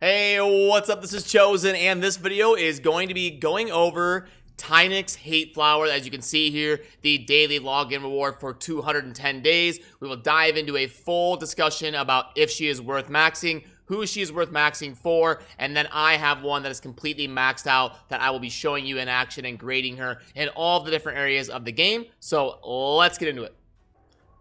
Hey, what's up? This is Chosen, and this video is going to be going over Tainix Hateflower. As you can see here, the daily login reward for 210 days. We will dive into a full discussion about if she is worth maxing, who she is worth maxing for, and then I have one that is completely maxed out that I will be showing you in action and grading her in all of the different areas of the game. So let's get into it.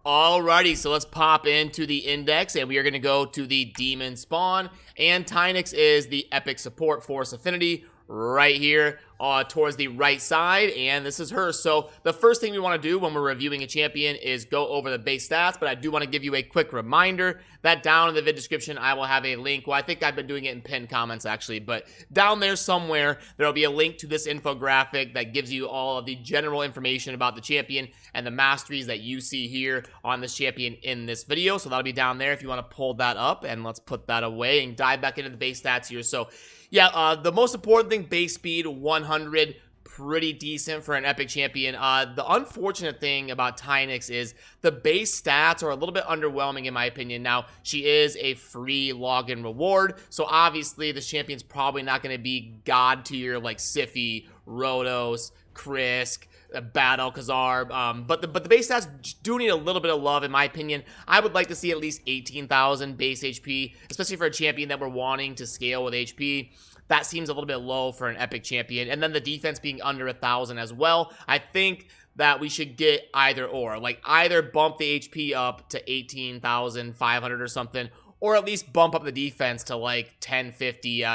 Alrighty, so let's pop into the index, and we are going to go to the demon spawn, and Tainix is the epic support force affinity right here towards the right side, and this is her. So the first thing we want to do when we're reviewing a champion is go over the base stats, but I do want to give you a quick reminder that down in the vid description I will have a link. Well, I think I've been doing it in pinned comments actually, but down there somewhere there will be a link to this infographic that gives you all of the general information about the champion and the masteries that you see here on this champion in this video. So that'll be down there if you want to pull that up, and let's put that away and dive back into the base stats here. So yeah, the most important thing, base speed 100, pretty decent for an epic champion. The unfortunate thing about Tainix is the base stats are a little bit underwhelming in my opinion. Now, she is a free login reward, so obviously the champion's probably not going to be god tier like Sify, Rotos, Krisk, Battle, CORSAIR, but the base stats do need a little bit of love in my opinion. I would like to see at least 18,000 base HP, especially for a champion that we're wanting to scale with HP. That seems a little bit low for an epic champion, and then the defense being under 1,000 as well. I think that we should get either or, like either bump the HP up to 18,500 or something, or at least bump up the defense to like 1050,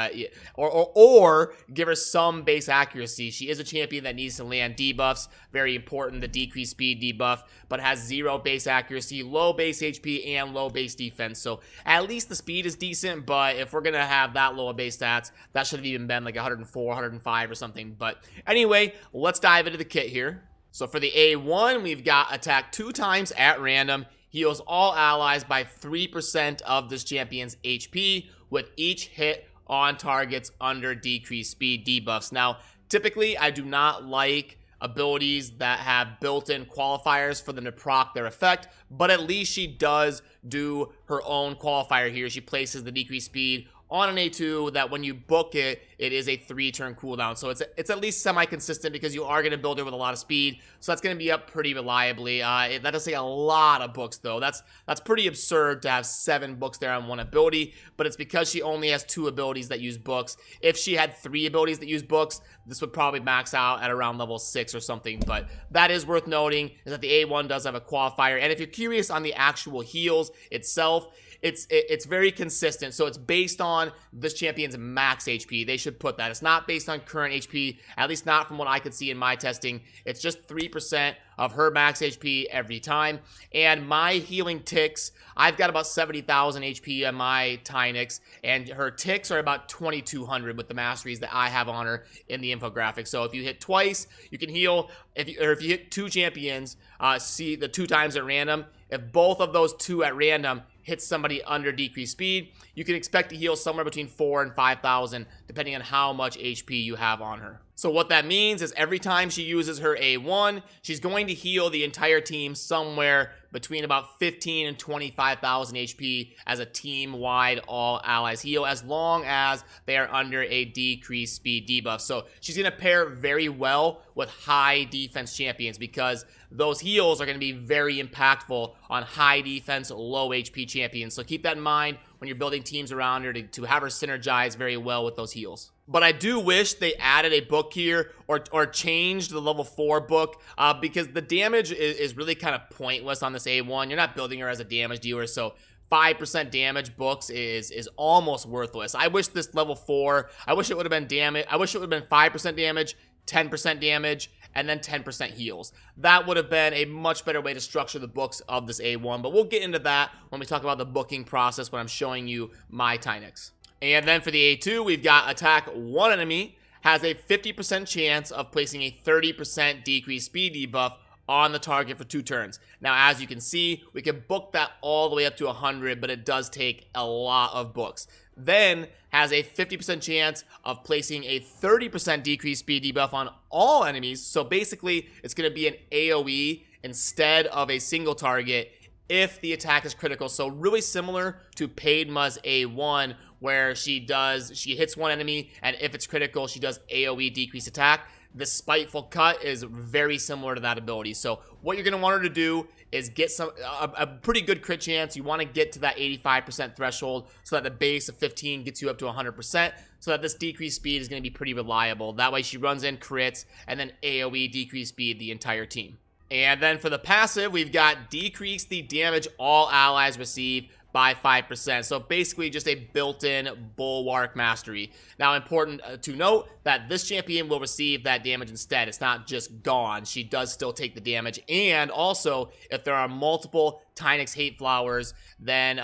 or give her some base accuracy. She is a champion that needs to land debuffs, very important, the decreased speed debuff, but has 0 base accuracy, low base HP, and low base defense. So at least the speed is decent, but if we're gonna have that low of base stats, that should have even been like 104, 105 or something. But anyway, let's dive into the kit here. So for the A1, we've got attack 2 times at random, heals all allies by 3% of this champion's HP with each hit on targets under decreased speed debuffs. Now, typically, I do not like abilities that have built-in qualifiers for them to proc their effect, but at least she does do her own qualifier here. She places the decreased speed on an A2 that when you book it, it is a 3-turn cooldown. So it's at least semi-consistent because you are going to build her with a lot of speed. So that's going to be up pretty reliably. That does take a lot of books though. That's pretty absurd to have 7 books there on one ability, but it's because she only has 2 abilities that use books. If she had 3 abilities that use books, this would probably max out at around level 6 or something. But that is worth noting, is that the A1 does have a qualifier. And if you're curious on the actual heals itself, it's very consistent. So it's based on this champion's max HP. They should put that. It's not based on current HP, at least not from what I could see in my testing. It's just 3% of her max HP every time. And my healing ticks, I've got about 70,000 HP on my Tainix, and her ticks are about 2,200 with the masteries that I have on her in the infographic. So if you hit twice, you can heal. If you hit 2 champions, see the 2 times at random. If both of those 2 at random hits somebody under decreased speed, you can expect to heal somewhere between 4,000 and 5,000 depending on how much HP you have on her. So what that means is every time she uses her A1, she's going to heal the entire team somewhere between about 15 and 25,000 HP as a team-wide all allies heal, as long as they are under a decreased speed debuff. So she's going to pair very well with high defense champions because those heals are going to be very impactful on high defense, low HP champions. So keep that in mind when you're building teams around her to have her synergize very well with those heals. But I do wish they added a book here or changed the level 4 book because the damage is really kind of pointless on this A1. You're not building her as a damage dealer, so 5% damage books is almost worthless. I wish this level 4, I wish it would have been damage. I wish it would have been 5% damage, 10% damage, and then 10% heals. That would have been a much better way to structure the books of this A1, but we'll get into that when we talk about the booking process when I'm showing you my Tainix. And then for the A2, we've got attack 1 enemy, has a 50% chance of placing a 30% decreased speed debuff on the target for 2 turns. Now, as you can see, we can book that all the way up to 100, but it does take a lot of books. Then has a 50% chance of placing a 30% decreased speed debuff on all enemies. So basically, it's going to be an AoE instead of a single target if the attack is critical. So really similar to Padma's A1, where she hits one enemy, and if it's critical, she does AoE decrease attack. The Spiteful Cut is very similar to that ability. So what you're going to want her to do is get a pretty good crit chance. You want to get to that 85% threshold so that the base of 15 gets you up to 100%, so that this decreased speed is going to be pretty reliable. That way she runs in crits and then AoE decrease speed the entire team. And then for the passive, we've got decrease the damage all allies receive by 5%. So basically just a built-in Bulwark mastery. Now, important to note that this champion will receive that damage instead. It's not just gone. She does still take the damage. And also, if there are multiple Tainix Hateflowers, then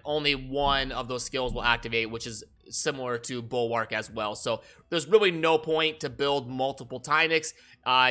only one of those skills will activate, which is similar to Bulwark as well. So there's really no point to build multiple Tainix.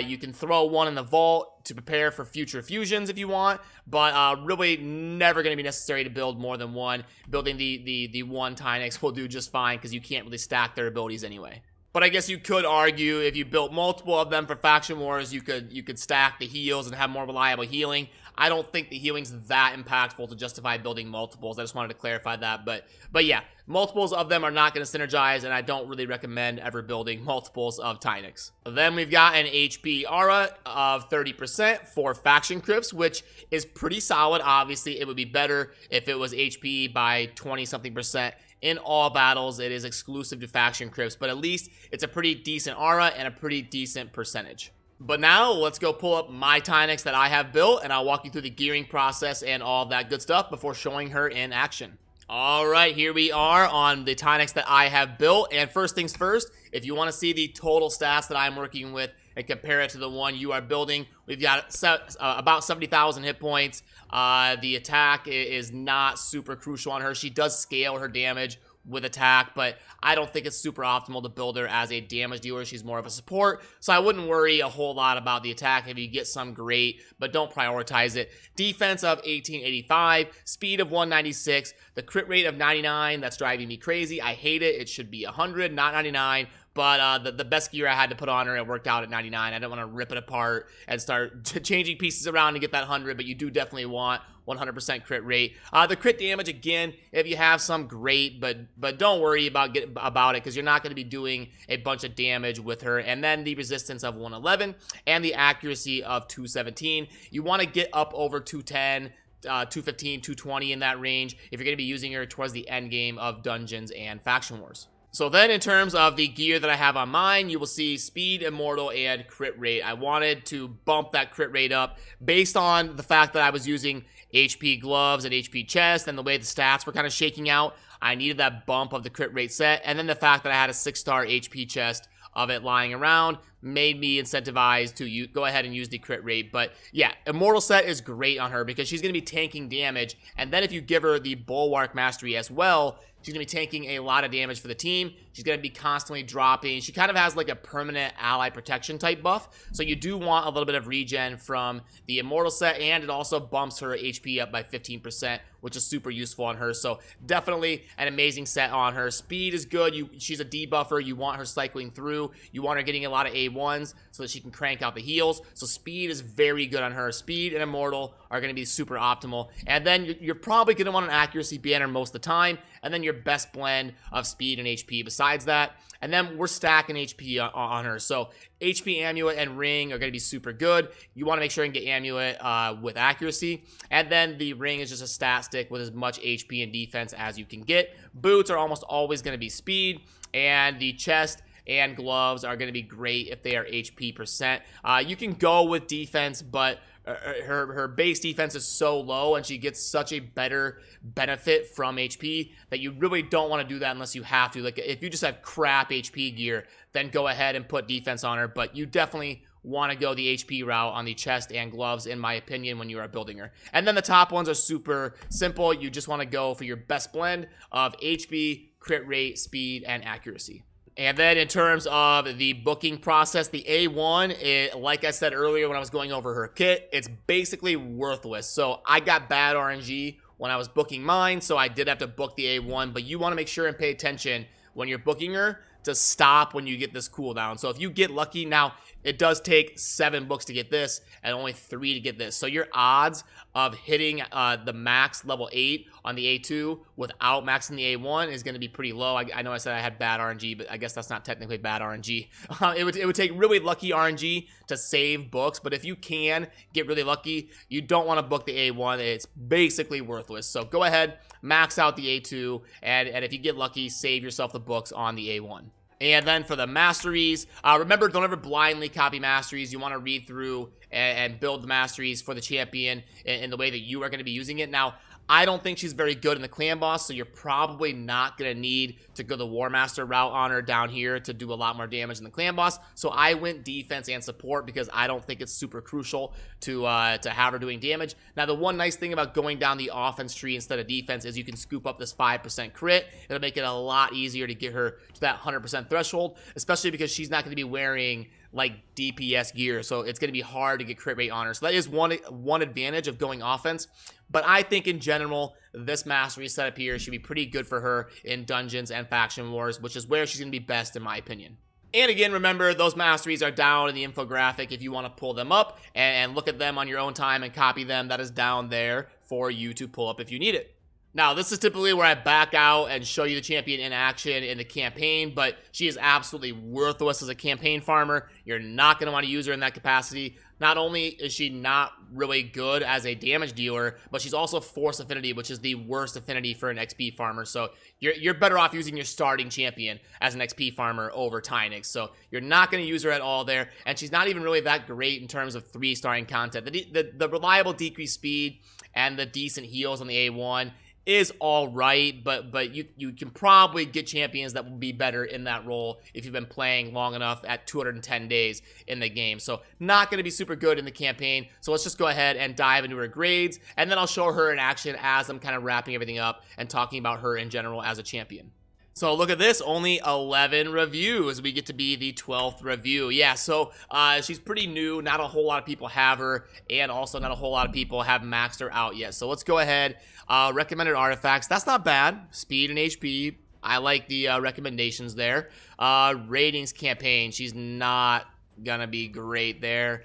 You can throw one in the vault to prepare for future fusions if you want, but really never going to be necessary to build more than one. Building the one Tainix will do just fine because you can't really stack their abilities anyway. But I guess you could argue if you built multiple of them for Faction Wars, you could stack the heals and have more reliable healing. I don't think the healing's that impactful to justify building multiples. I just wanted to clarify that. But yeah, multiples of them are not going to synergize, and I don't really recommend ever building multiples of Tainix. Then we've got an HP aura of 30% for Faction Crypts, which is pretty solid. Obviously, it would be better if it was HP by 20-something%. In all battles, it is exclusive to Faction Crypts, but at least it's a pretty decent aura and a pretty decent percentage. But now, let's go pull up my Tainix that I have built, and I'll walk you through the gearing process and all of that good stuff before showing her in action. Alright, here we are on the Tainix that I have built, and first things first, if you want to see the total stats that I'm working with and compare it to the one you are building, we've got about 70,000 hit points. The attack is not super crucial on her. She does scale her damage with attack, but I don't think it's super optimal to build her as a damage dealer. She's more of a support, so I wouldn't worry a whole lot about the attack. If you get some, great, but don't prioritize it. Defense of 1885, speed of 196, the crit rate of 99. That's driving me crazy. I hate it. It should be 100, not 99. But the best gear I had to put on her, it worked out at 99. I don't want to rip it apart and start changing pieces around to get that 100, but you do definitely want 100% crit rate. The crit damage, again, if you have some, great, but don't worry about it because you're not going to be doing a bunch of damage with her. And then the resistance of 111 and the accuracy of 217. You want to get up over 210, 215, 220 in that range if you're going to be using her towards the end game of Dungeons and Faction Wars. So then in terms of the gear that I have on mine, you will see speed, immortal, and crit rate. I wanted to bump that crit rate up based on the fact that I was using HP gloves and HP chest and the way the stats were kind of shaking out. I needed that bump of the crit rate set, and then the fact that I had a 6-star HP chest of it lying around made me incentivized to go ahead and use the crit rate. But yeah, immortal set is great on her because she's going to be tanking damage, and then if you give her the Bulwark mastery as well, she's going to be tanking a lot of damage for the team. She's going to be constantly dropping. She kind of has like a permanent ally protection type buff. So you do want a little bit of regen from the immortal set, and it also bumps her HP up by 15%, which is super useful on her. So definitely an amazing set on her. Speed is good. She's a debuffer. You want her cycling through. You want her getting a lot of A1s so that she can crank out the heals. So speed is very good on her. Speed and immortal are going to be super optimal. And then you're probably going to want an accuracy banner most of the time, and then your best blend of speed and HP besides that. And then we're stacking HP on her. So HP Amulet and Ring are going to be super good. You want to make sure you can get Amulet with accuracy. And then the Ring is just a stat stick with as much HP and defense as you can get. Boots are almost always going to be speed. And the chest and gloves are going to be great if they are HP percent. You can go with defense, but her base defense is so low and she gets such a better benefit from HP that you really don't want to do that unless you have to. Like if you just have crap HP gear, then go ahead and put defense on her, but you definitely want to go the HP route on the chest and gloves, in my opinion, when you are building her. And then the top ones are super simple. You just want to go for your best blend of HP, crit rate, speed, and accuracy. And then in terms of the booking process, the A1, like I said earlier when I was going over her kit, it's basically worthless. So I got bad RNG when I was booking mine, so I did have to book the A1, but you want to make sure and pay attention when you're booking her to stop when you get this cooldown. So if you get lucky, now It does take 7 books to get this and only 3 to get this. So your odds of hitting the max level 8 on the A2 without maxing the A1 is going to be pretty low. I know I said I had bad RNG, but I guess that's not technically bad RNG. It would take really lucky RNG to save books, but if you can get really lucky, you don't want to book the A1. It's basically worthless. So go ahead, max out the A2, and if you get lucky, save yourself the books on the A1. And then for the Masteries, remember, don't ever blindly copy Masteries. You want to read through and build the Masteries for the champion in the way that you are going to be using it. Now, I don't think she's very good in the clan boss, so you're probably not going to need to go the War Master route on her down here to do a lot more damage in the clan boss. So I went defense and support because I don't think it's super crucial to have her doing damage. Now, the one nice thing about going down the offense tree instead of defense is you can scoop up this 5% crit. It'll make it a lot easier to get her to that 100% threshold, especially because she's not going to be wearing like DPS gear, so it's going to be hard to get crit rate on her. So that is one advantage of going offense. But I think in general, this Mastery setup here should be pretty good for her in Dungeons and Faction Wars, which is where she's going to be best in my opinion. And again, remember, those Masteries are down in the infographic if you want to pull them up and look at them on your own time and copy them. That is down there for you to pull up if you need it. Now, this is typically where I back out and show you the champion in action in the campaign, but she is absolutely worthless as a campaign farmer. You're not going to want to use her in that capacity. Not only is she not really good as a damage dealer, but she's also Force Affinity, which is the worst affinity for an XP farmer. So you're better off using your starting champion as an XP farmer over Tainix. So you're not going to use her at all there, and she's not even really that great in terms of 3-starring content. The reliable decreased speed and the decent heals on the A1 is all right, but you can probably get champions that will be better in that role if you've been playing long enough at 210 days in the game. So not going to be super good in the campaign. So let's just go ahead and dive into her grades, and then I'll show her in action as I'm kind of wrapping everything up and talking about her in general as a champion. So look at this, only 11 reviews. We get to be the 12th review. Yeah, so she's pretty new. Not a whole lot of people have her, and also not a whole lot of people have maxed her out yet. So let's go ahead. Recommended artifacts. That's not bad. Speed and HP. I like the recommendations there. Ratings campaign. She's not gonna be great there.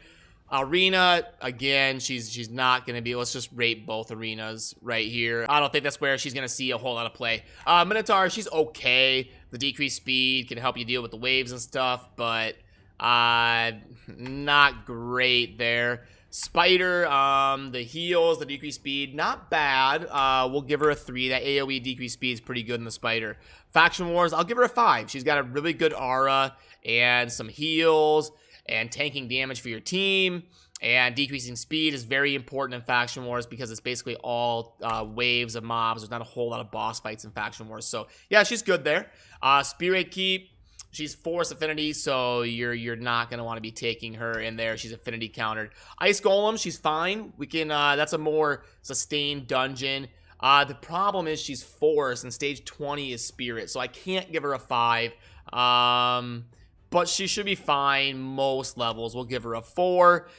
Arena, again, she's not going to be. Let's just rate both arenas right here. I don't think that's where she's going to see a whole lot of play. Minotaur, she's okay. The decreased speed can help you deal with the waves and stuff, but not great there. Spider, the heals, the decreased speed, not bad. We'll give her a 3. That AoE decreased speed is pretty good in the Spider. Faction Wars, I'll give her a 5. She's got a really good aura and some heals and tanking damage for your team, and decreasing speed is very important in Faction Wars because it's basically all waves of mobs. There's not a whole lot of boss fights in Faction Wars, so yeah, she's good there. Spirit Keep, she's Force Affinity, so you're not going to want to be taking her in there. She's affinity countered. Ice Golem, she's fine. We can that's a more sustained dungeon. The problem is she's Force, and stage 20 is Spirit, so I can't give her a 5. But she should be fine most levels. We'll give her a 4.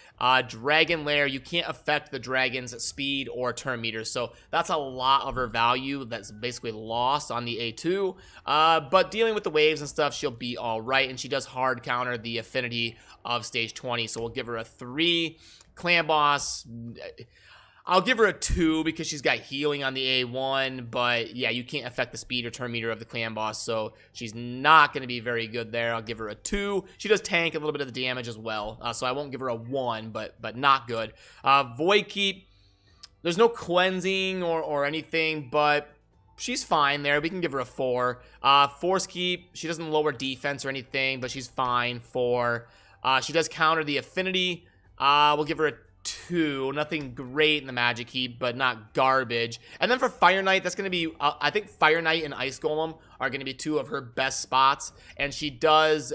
Dragon Lair, you can't affect the dragon's speed or turn meter, so that's a lot of her value that's basically lost on the A2. But dealing with the waves and stuff, she'll be all right, and she does hard counter the affinity of stage 20, so we'll give her a 3. Clan Boss, I'll give her a 2 because she's got healing on the A1, but yeah, you can't affect the speed or turn meter of the clan boss, so she's not going to be very good there. I'll give her a 2. She does tank a little bit of the damage as well, so I won't give her a 1, but not good. Void Keep, there's no cleansing or anything, but she's fine there. We can give her a 4. Force Keep, she doesn't lower defense or anything, but she's fine for. She does counter the affinity. We'll give her a 2. Nothing great in the magic heap, but not garbage. And then for Fire Knight, that's going to be, I think Fire Knight and Ice Golem are going to be 2 of her best spots. And she does,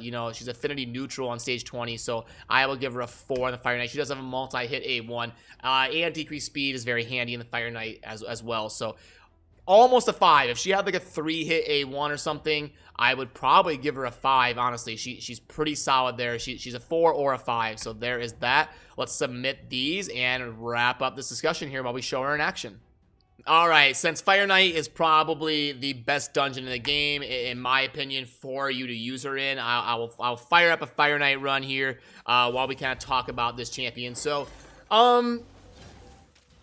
you know, she's affinity neutral on stage 20, so I will give her a 4 on the Fire Knight. She does have a multi-hit A1, and decreased speed is very handy in the Fire Knight as well. So almost a 5. If she had like a 3-hit A1 or something, I would probably give her a 5, honestly. She's pretty solid there. She's a 4 or a 5, so there is that. Let's submit these and wrap up this discussion here while we show her in action. Alright, since Fire Knight is probably the best dungeon in the game, in my opinion, for you to use her in, I'll fire up a Fire Knight run here while we kind of talk about this champion. So,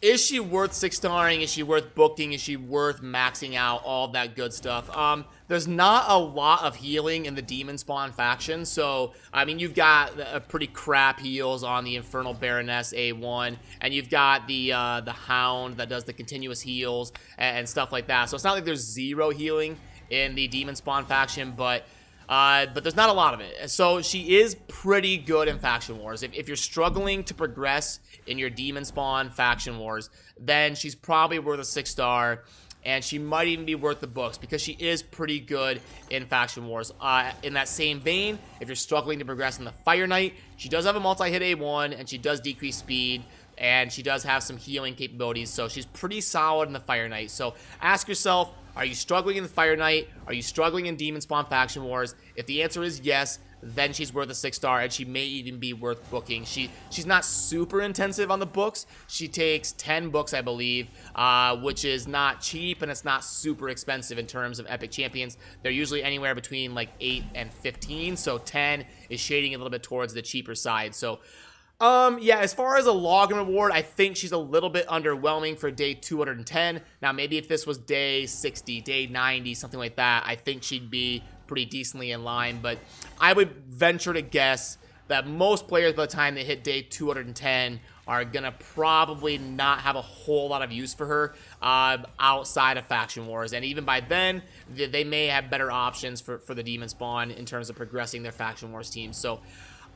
is she worth 6-starring? Is she worth booking? Is she worth maxing out? All that good stuff. There's not a lot of healing in the Demon Spawn faction, so, I mean, you've got a pretty crap heals on the Infernal Baroness A1, and you've got the Hound that does the continuous heals and stuff like that. So it's not like there's zero healing in the Demon Spawn faction, but there's not a lot of it. So she is pretty good in Faction Wars. If you're struggling to progress in your Demon Spawn Faction Wars, then she's probably worth a 6-star, and she might even be worth the books because she is pretty good in Faction Wars. In that same vein, if you're struggling to progress in the Fire Knight, she does have a multi-hit A1, and she does decrease speed, and she does have some healing capabilities, so she's pretty solid in the Fire Knight. So ask yourself, are you struggling in the Fire Knight? Are you struggling in Demon Spawn Faction Wars? If the answer is yes, then she's worth a 6-star, and she may even be worth booking. She's not super intensive on the books. She takes 10 books, I believe, which is not cheap, and it's not super expensive in terms of epic champions. They're usually anywhere between like 8 and 15, so 10 is shading a little bit towards the cheaper side. So yeah, as far as a login reward, I think she's a little bit underwhelming for day 210. Now, maybe if this was day 60, day 90, something like that, I think she'd be pretty decently in line. But I would venture to guess that most players, by the time they hit day 210, are gonna probably not have a whole lot of use for her outside of Faction Wars. And even by then, they may have better options for the Demon Spawn in terms of progressing their Faction Wars team. So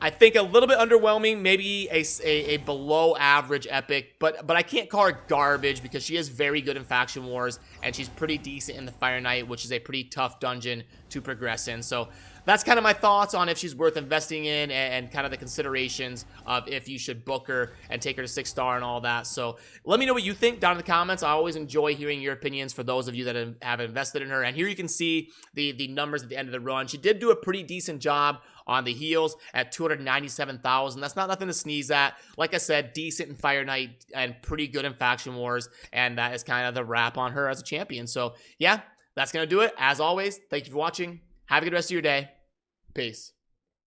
I think a little bit underwhelming, maybe a below average epic, but I can't call her garbage because she is very good in Faction Wars, and she's pretty decent in the Fire Knight, which is a pretty tough dungeon to progress in. So that's kind of my thoughts on if she's worth investing in, and kind of the considerations of if you should book her and take her to 6-star and all that. So let me know what you think down in the comments. I always enjoy hearing your opinions for those of you that have invested in her. And here you can see the numbers at the end of the run. She did do a pretty decent job on the heals at 297,000. That's not nothing to sneeze at. Like I said, decent in Fire Knight and pretty good in Faction Wars, and that is kind of the wrap on her as a champion. So yeah, that's gonna do it. As always, thank you for watching. Have a good rest of your day. Peace.